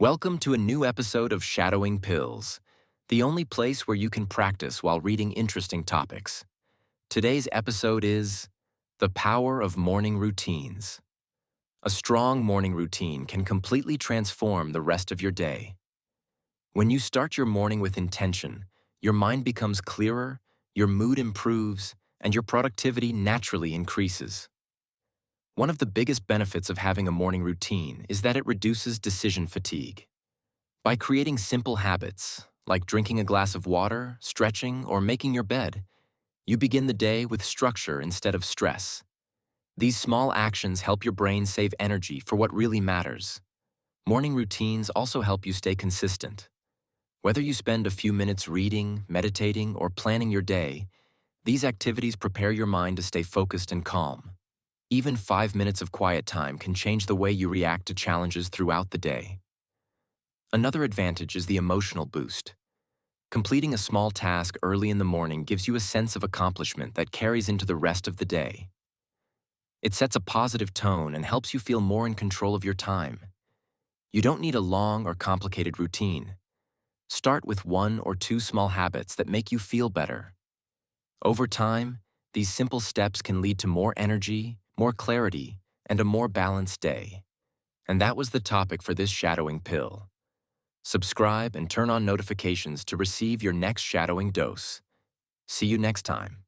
Welcome to a new episode of Shadowing Pills, the only place where you can practice while reading interesting topics. Today's episode is The Power of Morning Routines. A strong morning routine can completely transform the rest of your day. When you start your morning with intention, your mind becomes clearer, your mood improves, and your productivity naturally increases. One of the biggest benefits of having a morning routine is that it reduces decision fatigue. By creating simple habits, like drinking a glass of water, stretching, or making your bed, you begin the day with structure instead of stress. These small actions help your brain save energy for what really matters. Morning routines also help you stay consistent. Whether you spend a few minutes reading, meditating, or planning your day, these activities prepare your mind to stay focused and calm. Even 5 minutes of quiet time can change the way you react to challenges throughout the day. Another advantage is the emotional boost. Completing a small task early in the morning gives you a sense of accomplishment that carries into the rest of the day. It sets a positive tone and helps you feel more in control of your time. You don't need a long or complicated routine. Start with one or two small habits that make you feel better. Over time, these simple steps can lead to more energy, more clarity, and a more balanced day. And that was the topic for this shadowing pill. Subscribe and turn on notifications to receive your next shadowing dose. See you next time.